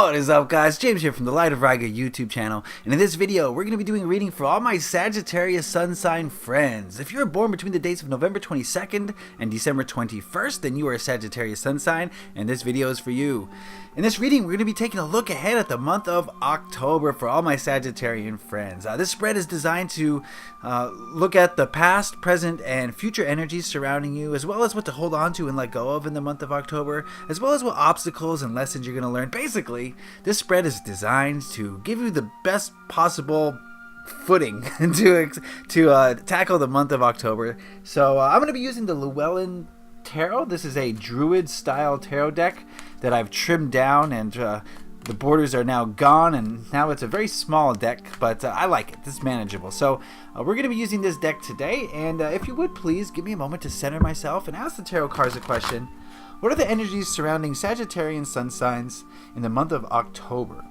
What is up, guys? James here from the Light of Riga YouTube channel, and in this video we're going to be doing a reading for all my Sagittarius Sun sign friends. If you're born between the dates of November 22nd and December 21st, then you are a Sagittarius Sun sign, and this video is for you. In this reading, we're going to be taking a look ahead at the month of October for all my Sagittarian friends. This spread is designed to look at the past, present, and future energies surrounding you, as well as what to hold on to and let go of in the month of October, as well as what obstacles and lessons you're going to learn. Basically, this spread is designed to give you the best possible footing to tackle the month of October. So I'm going to be using the Llewellyn Tarot. This is a Druid style tarot deck that I've trimmed down, and the borders are now gone, and now it's a very small deck, but I like it. It's manageable. So we're going to be using this deck today, and if you would please give me a moment to center myself and ask the tarot cards a question. What are the energies surrounding Sagittarian Sun signs in the month of October?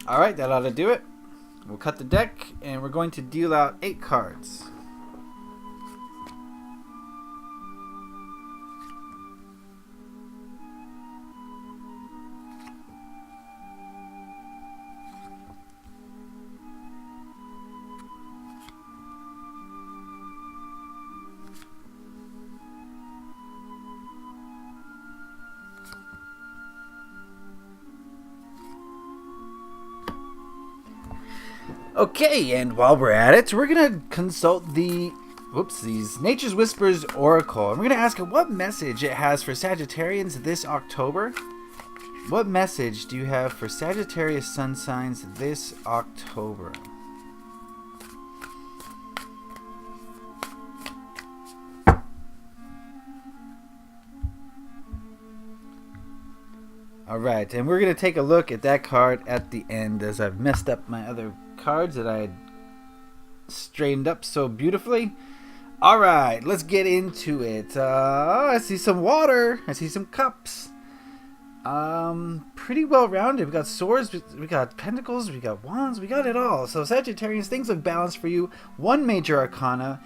Alright, that ought to do it. We'll cut the deck, and we're going to deal out 8 cards. Okay, and while we're at it, we're going to consult the Nature's Whispers Oracle. And we're going to ask it what message it has for Sagittarians this October. What message do you have for Sagittarius Sun signs this October? Alright, and we're going to take a look at that card at the end, as I've messed up my other cards that I had straightened up so beautifully. Alright, let's get into it. I see some water. I see some cups. Pretty well rounded. We got swords, we got pentacles, we got wands, we got it all. So Sagittarians, things look balanced for you. One major arcana.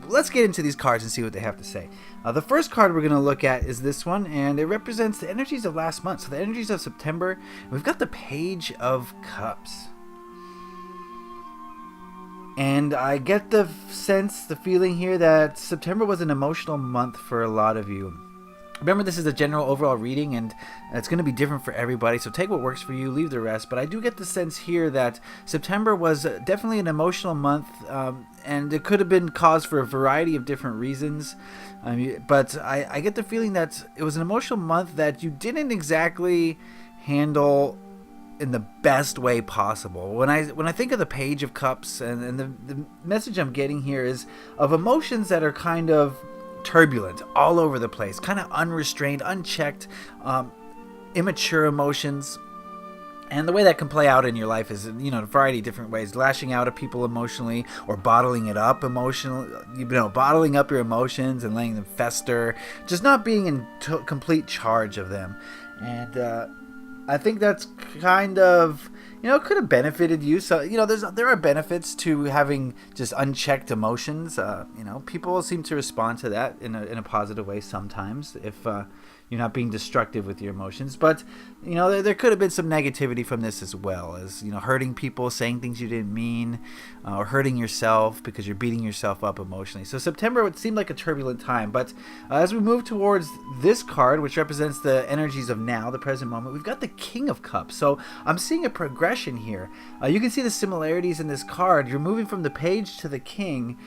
Let's get into these cards and see what they have to say. The first card we're going to look at is this one, and it represents the energies of last month. So the energies of September. We've got the Page of Cups. And I get the sense, the feeling here that September was an emotional month for a lot of you. Remember, this is a general overall reading, and it's going to be different for everybody, so take what works for you, leave the rest. But I do get the sense here that September was definitely an emotional month, and it could have been caused for a variety of different reasons. But I get the feeling that it was an emotional month that you didn't exactly handle in the best way possible. When I think of the Page of Cups, and the message I'm getting here is of emotions that are kind of turbulent, all over the place, kind of unrestrained, unchecked, immature emotions. And the way that can play out in your life is, in a variety of different ways. Lashing out at people emotionally, or bottling it up emotionally, bottling up your emotions and letting them fester, just not being in complete charge of them. And I think that's kind of, it could have benefited you. So, there are benefits to having just unchecked emotions. People seem to respond to that in a positive way sometimes if you're not being destructive with your emotions. But, there could have been some negativity from this as well, as, hurting people, saying things you didn't mean, or hurting yourself because you're beating yourself up emotionally. So September would seem like a turbulent time. But as we move towards this card, which represents the energies of now, the present moment, we've got the King of Cups. So I'm seeing a progression here. You can see the similarities in this card. You're moving from the Page to the King,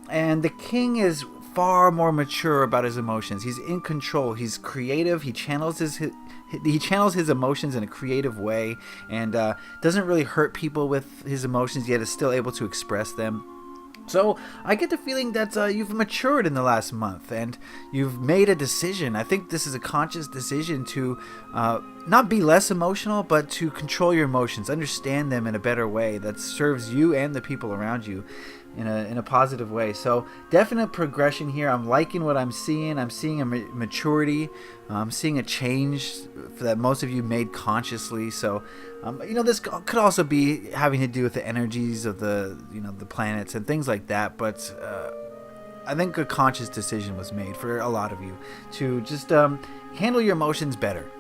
and the King is far more mature about his emotions. He's in control. He's creative. He channels his emotions in a creative way, and doesn't really hurt people with his emotions, yet is still able to express them. So I get the feeling that you've matured in the last month and you've made a decision. I think this is a conscious decision to not be less emotional, but to control your emotions, understand them in a better way that serves you and the people around you in a positive way. So definite progression here. I'm liking what I'm seeing. I'm seeing a maturity. I'm seeing a change that most of you made consciously. So this could also be having to do with the energies of the planets and things like that. But I think a conscious decision was made for a lot of you to just handle your emotions better,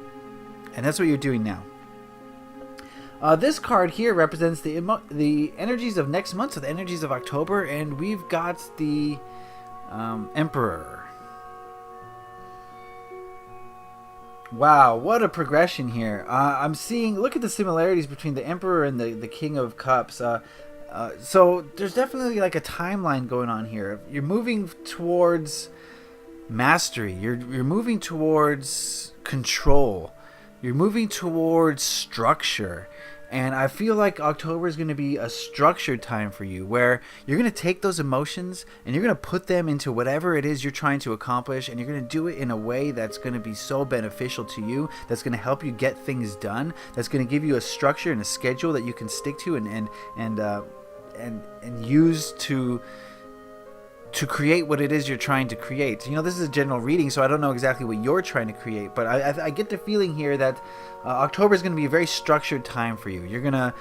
and that's what you're doing now. This card here represents the energies of next month, so the energies of October, and we've got the Emperor. Wow, what a progression here. I'm seeing, look at the similarities between the Emperor and the King of Cups. So there's definitely like a timeline going on here. You're moving towards mastery. You're moving towards control. You're moving towards structure. And I feel like October is going to be a structured time for you, where you're going to take those emotions and you're going to put them into whatever it is you're trying to accomplish, and you're going to do it in a way that's going to be so beneficial to you, that's going to help you get things done, that's going to give you a structure and a schedule that you can stick to and use to create what it is you're trying to create. This is a general reading, so I don't know exactly what you're trying to create, but I get the feeling here that October is going to be a very structured time for you. You're going to,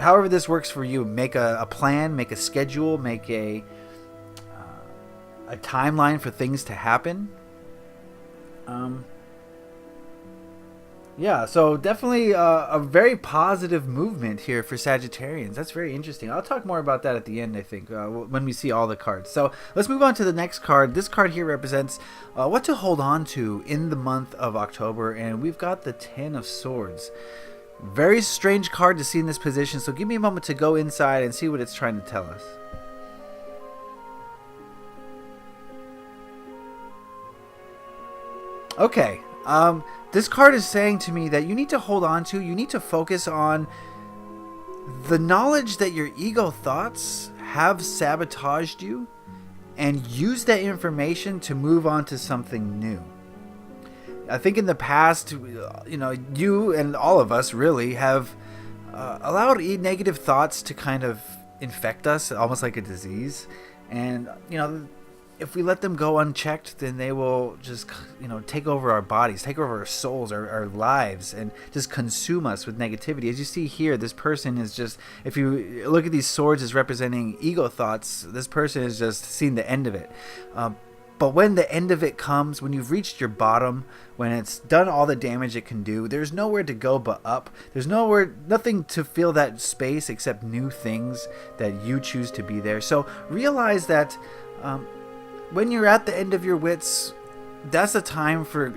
however this works for you, make a plan, make a schedule, make a timeline for things to happen. Yeah, so definitely a very positive movement here for Sagittarians. That's very interesting. I'll talk more about that at the end, I think, when we see all the cards. So let's move on to the next card. This card here represents what to hold on to in the month of October, and we've got the Ten of Swords. Very strange card to see in this position, so give me a moment to go inside and see what it's trying to tell us. Okay, this card is saying to me that you need to hold on to, you need to focus on the knowledge that your ego thoughts have sabotaged you, and use that information to move on to something new. I think in the past, you and all of us really have allowed negative thoughts to kind of infect us, almost like a disease. And, if we let them go unchecked, then they will just, take over our bodies, take over our souls, our lives, and just consume us with negativity. As you see here, this person is just, if you look at these swords as representing ego thoughts, this person has just seen the end of it. But when the end of it comes, when you've reached your bottom, when it's done all the damage it can do, there's nowhere to go but up. There's nothing to fill that space except new things that you choose to be there. So realize that when you're at the end of your wits, that's the time for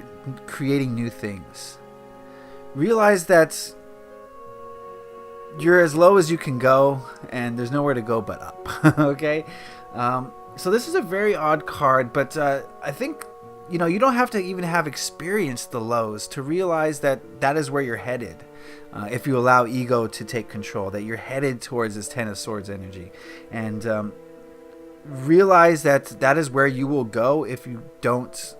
creating new things. Realize that you're as low as you can go, and there's nowhere to go but up. Okay? So this is a very odd card, but I think, you don't have to even have experienced the lows to realize that that is where you're headed. If you allow ego to take control, that you're headed towards this Ten of Swords energy. And realize that is where you will go if you don't,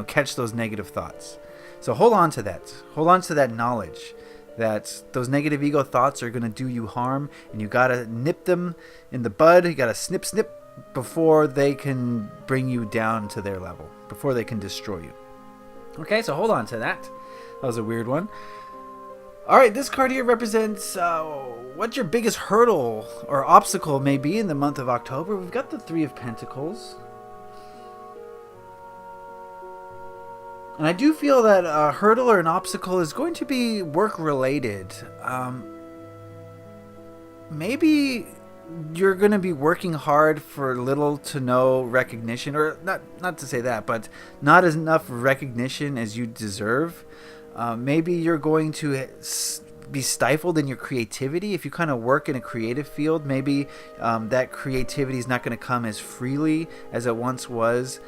catch those negative thoughts. So hold on to that. Hold on to that knowledge that those negative ego thoughts are going to do you harm, and you got to nip them in the bud. You got to snip before they can bring you down to their level, before they can destroy you. Okay, so hold on to that. That was a weird one. All right, this card here represents what your biggest hurdle or obstacle may be in the month of October. We've got the Three of Pentacles. And I do feel that a hurdle or an obstacle is going to be work-related. Maybe you're going to be working hard for little to no recognition, or not to say that, but not as enough recognition as you deserve. Maybe you're going to be stifled in your creativity. If you kind of work in a creative field, maybe that creativity is not going to come as freely as it once was.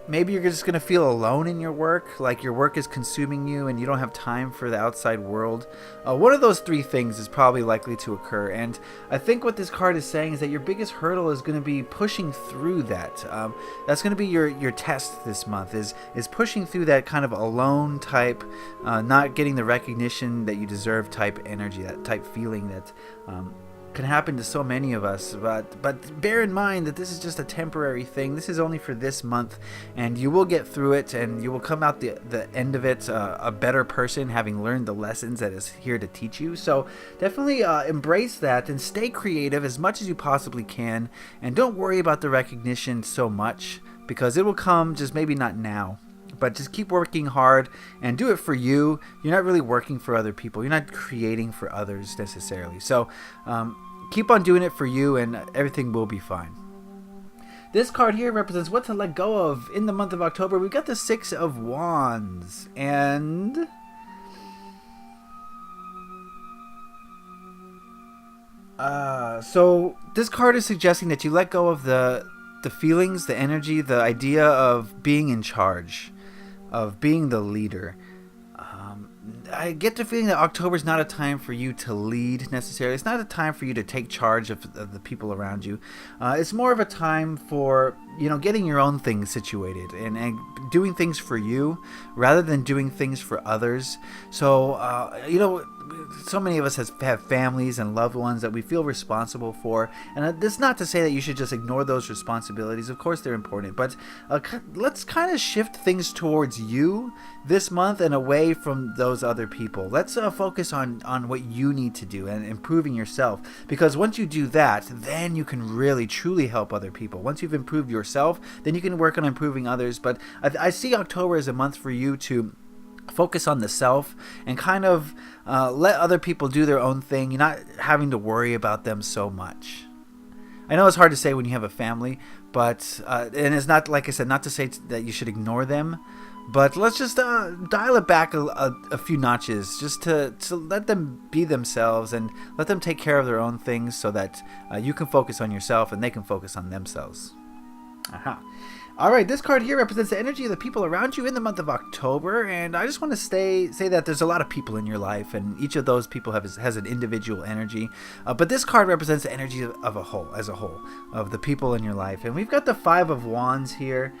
maybe you're just going to feel alone in your work, like your work is consuming you and you don't have time for the outside world. One of those three things is probably likely to occur. And I think what this card is saying is that your biggest hurdle is going to be pushing through that. That's going to be your test this month, is pushing through that kind of alone type, not getting the recognition that you deserve type energy, that type feeling that can happen to so many of us, but bear in mind that this is just a temporary thing. This is only for this month, and you will get through it, and you will come out the end of it a better person, having learned the lessons that is here to teach you. So definitely embrace that and stay creative as much as you possibly can, and don't worry about the recognition so much, because it will come, just maybe not now. But just keep working hard and do it for you. You're not really working for other people. You're not creating for others necessarily. So keep on doing it for you, and everything will be fine. This card here represents what to let go of in the month of October. We've got the Six of Wands. And so this card is suggesting that you let go of the feelings, the energy, the idea of being in charge, of being the leader. I get the feeling that October is not a time for you to lead necessarily. It's not a time for you to take charge of the people around you. It's more of a time for, getting your own things situated and doing things for you rather than doing things for others. So, so many of us have families and loved ones that we feel responsible for. And that's not to say that you should just ignore those responsibilities. Of course, they're important. But let's kind of shift things towards you this month and away from those other people. Let's focus on what you need to do and improving yourself. Because once you do that, then you can really, truly help other people. Once you've improved yourself, then you can work on improving others. But I see October as a month for you to focus on the self and kind of let other people do their own thing. You're not having to worry about them so much. I know it's hard to say when you have a family, but and it's not, like I said, not to say that you should ignore them, but let's just dial it back a few notches, just to let them be themselves and let them take care of their own things, so that you can focus on yourself and they can focus on themselves. Aha. All right, this card here represents the energy of the people around you in the month of October, and I just want to say that there's a lot of people in your life, and each of those people has an individual energy, but this card represents the energy of a whole, of the people in your life. And we've got the Five of Wands here,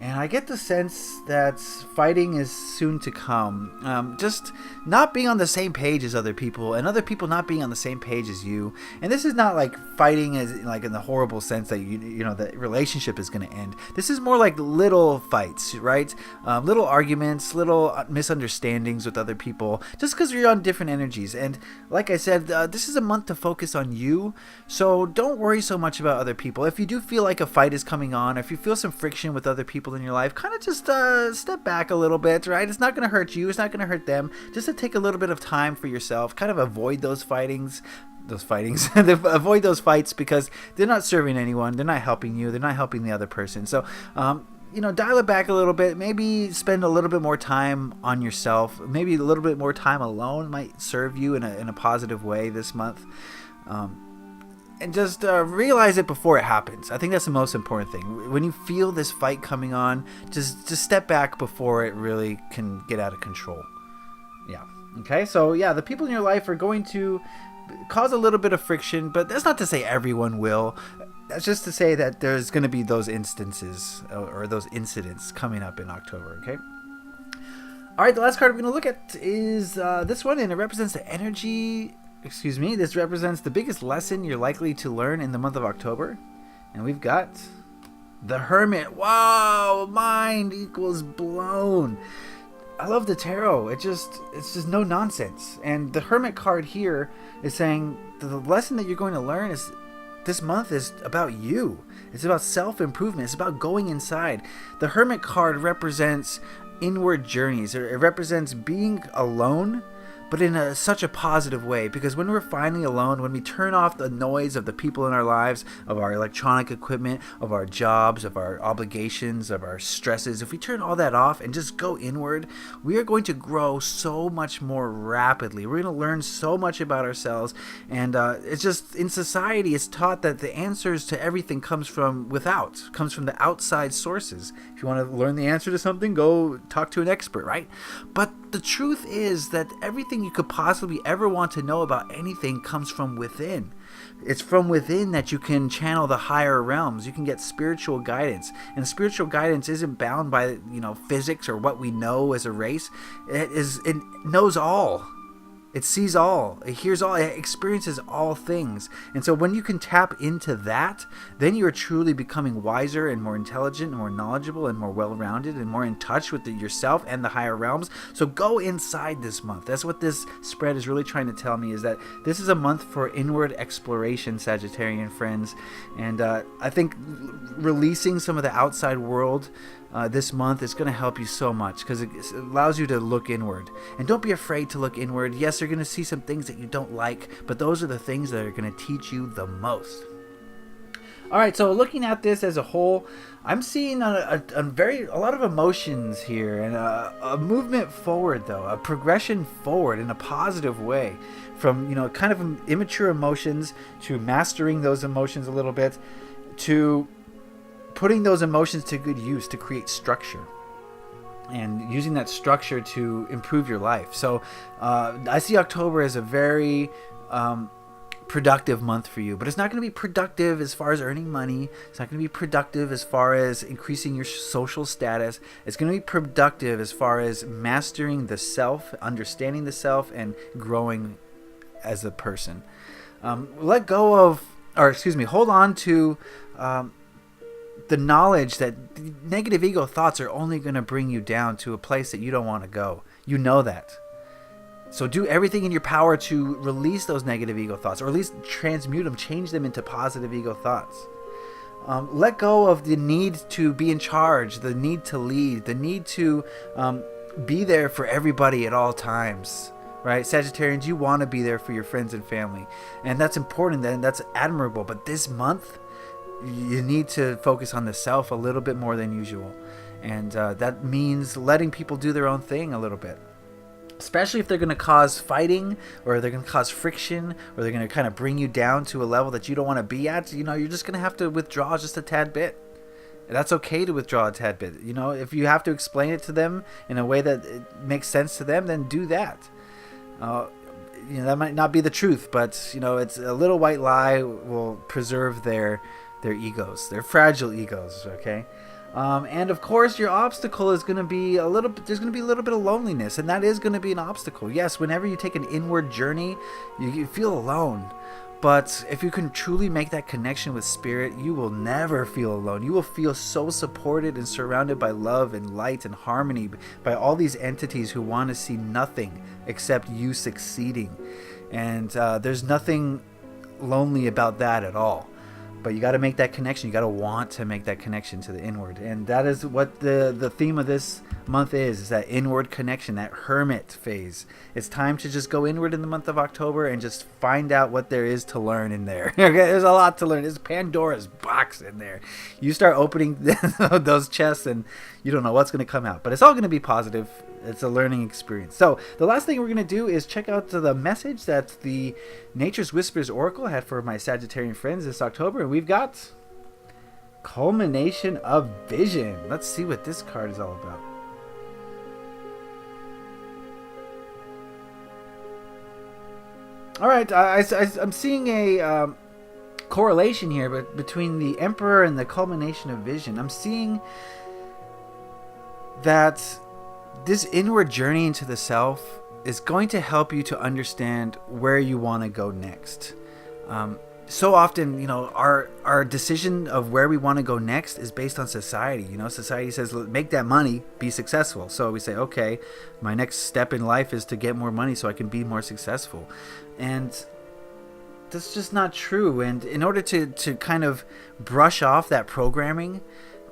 and I get the sense that fighting is soon to come. Just not being on the same page as other people, and other people not being on the same page as you. And this is not like fighting as like in the horrible sense that the relationship is going to end. This is more like little fights, right? Little arguments, little misunderstandings with other people, just because you're on different energies. And like I said, this is a month to focus on you. So don't worry so much about other people. If you do feel like a fight is coming on, or if you feel some friction with other people in your life, kind of just step back a little bit, right? It's not going to hurt you, it's not going to hurt them. Just to take a little bit of time for yourself, kind of avoid those avoid those fights, because they're not serving anyone, they're not helping you, they're not helping the other person. So dial it back a little bit. Maybe spend a little bit more time on yourself. Maybe a little bit more time alone might serve you in a positive way this month. And just realize it before it happens. I think that's the most important thing. When you feel this fight coming on, just step back before it really can get out of control. Yeah. Okay, so yeah, the people in your life are going to cause a little bit of friction, but that's not to say everyone will. That's just to say that there's going to be those instances or those incidents coming up in October, okay? All right, the last card we're going to look at is this one, and it represents the energy... This represents the biggest lesson you're likely to learn in the month of October. And we've got the Hermit. Wow, mind equals blown. I love the tarot. It's just no nonsense. And the Hermit card here is saying the lesson that you're going to learn is this month is about you. It's about self-improvement. It's about going inside. The Hermit card represents inward journeys. It represents being alone, but in such a positive way, because when we're finally alone, when we turn off the noise of the people in our lives, of our electronic equipment, of our jobs, of our obligations, of our stresses, if we turn all that off and just go inward, we are going to grow so much more rapidly. We're going to learn so much about ourselves, and it's just, in society, it's taught that the answers to everything comes from the outside sources. If you want to learn the answer to something, go talk to an expert, right? But the truth is that everything you could possibly ever want to know about anything comes from within. It's from within that you can channel the higher realms. You can get spiritual guidance. And spiritual guidance isn't bound by, physics or what we know as a race. It knows all. It sees all, it hears all, it experiences all things. And so when you can tap into that, then you are truly becoming wiser and more intelligent and more knowledgeable and more well-rounded and more in touch with yourself and the higher realms. So go inside this month. That's what this spread is really trying to tell me, is that this is a month for inward exploration, Sagittarian friends. And I think releasing some of the outside world this month is going to help you so much, because it allows you to look inward. And don't be afraid to look inward. Yes, you're going to see some things that you don't like, but those are the things that are going to teach you the most. All right, so looking at this as a whole, I'm seeing a lot of emotions here, and a movement forward, though, a progression forward in a positive way, from kind of immature emotions to mastering those emotions a little bit, to putting those emotions to good use to create structure, and using that structure to improve your life. So I see October as a very productive month for you, but it's not going to be productive as far as earning money. It's not going to be productive as far as increasing your social status. It's going to be productive as far as mastering the self, understanding the self, and growing as a person. Hold on to the knowledge that negative ego thoughts are only going to bring you down to a place that you don't want to go. You know that. So do everything in your power to release those negative ego thoughts, or at least transmute them, change them into positive ego thoughts. Let go of the need to be in charge, the need to lead, the need to be there for everybody at all times. Right? Sagittarians, you want to be there for your friends and family. And that's important, and that's admirable. But this month, you need to focus on the self a little bit more than usual. And that means letting people do their own thing a little bit. Especially if they're going to cause fighting, or they're going to cause friction, or they're going to kind of bring you down to a level that you don't want to be at. You're just going to have to withdraw just a tad bit. That's okay to withdraw a tad bit. If you have to explain it to them in a way that it makes sense to them, then do that. That might not be the truth, but it's a little white lie will preserve their egos, their fragile egos. Okay. And of course, your obstacle is going to be there's going to be a little bit of loneliness, and that is going to be an obstacle. Yes, whenever you take an inward journey, you feel alone. But if you can truly make that connection with spirit, you will never feel alone. You will feel so supported and surrounded by love and light and harmony by all these entities who want to see nothing except you succeeding. And there's nothing lonely about that at all. But you got to make that connection. You got to want to make that connection to the inward. And that is what the theme of this month is that inward connection, that hermit phase. It's time to just go inward in the month of October and just find out what there is to learn in there. Okay, there's a lot to learn. There's Pandora's box in there. You start opening those chests and you don't know what's going to come out. But it's all going to be positive. It's a learning experience. So the last thing we're going to do is check out the message that the Nature's Whispers Oracle had for my Sagittarian friends this October. And we've got Culmination of Vision. Let's see what this card is all about. All right, I'm seeing a correlation here between the Emperor and the Culmination of Vision. I'm seeing that this inward journey into the self is going to help you to understand where you want to go next. So often, our decision of where we want to go next is based on society. Society says, make that money, be successful. So we say, okay, my next step in life is to get more money so I can be more successful. And that's just not true. And in order to kind of brush off that programming,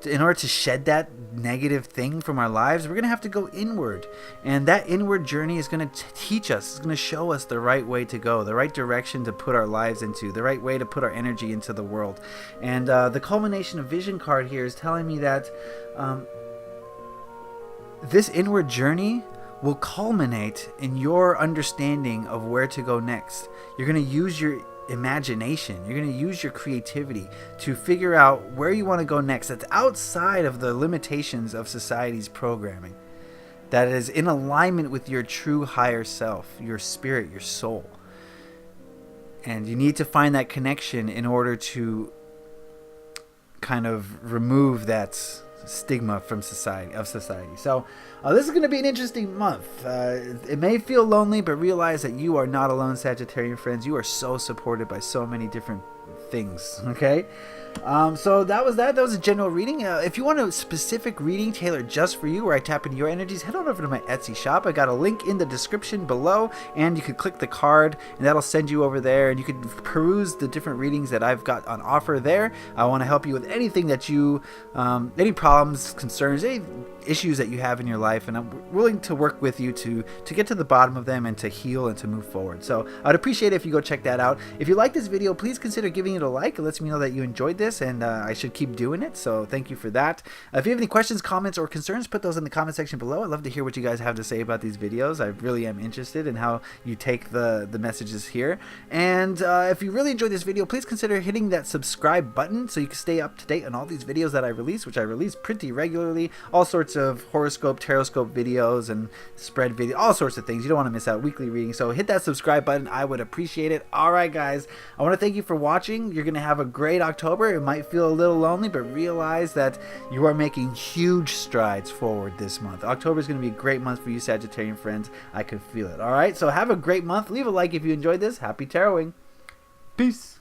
in order to shed that negative thing from our lives, we're going to have to go inward. And that inward journey is going to teach us, it's going to show us the right way to go, the right direction to put our lives into, the right way to put our energy into the world. And the culmination of vision card here is telling me that this inward journey will culminate in your understanding of where to go next. You're going to use your imagination, you're going to use your creativity to figure out where you want to go next. That's outside of the limitations of society's programming, that is in alignment with your true higher self, your spirit, your soul. And you need to find that connection in order to kind of remove that stigma from society. So this is going to be an interesting month. It may feel lonely, but realize that you are not alone, Sagittarian friends. You are so supported by so many different things. Okay, so that was a general reading. If you want a specific reading tailored just for you, where I tap into your energies, head on over to my Etsy shop. I got a link in the description below, and you could click the card and that'll send you over there, and you can peruse the different readings that I've got on offer there. I want to help you with anything that you any problems, concerns, any issues that you have in your life, and I'm willing to work with you to get to the bottom of them and to heal and to move forward. So I'd appreciate it if you go check that out. If you like this video, please consider giving it a like. It lets me know that you enjoyed this, and I should keep doing it, so thank you for that. If you have any questions, comments, or concerns, put those in the comment section below. I'd love to hear what you guys have to say about these videos. I really am interested in how you take the messages here. And if you really enjoyed this video, please consider hitting that subscribe button so you can stay up to date on all these videos that I release, which I release pretty regularly. All sorts of horoscope, taroscope videos and spread video, all sorts of things. You don't want to miss out. Weekly reading. So hit that subscribe button. I would appreciate it. All right, guys. I want to thank you for watching. You're going to have a great October. It might feel a little lonely, but realize that you are making huge strides forward this month. October is going to be a great month for you, Sagittarian friends. I can feel it. All right. So have a great month. Leave a like if you enjoyed this. Happy taroting. Peace.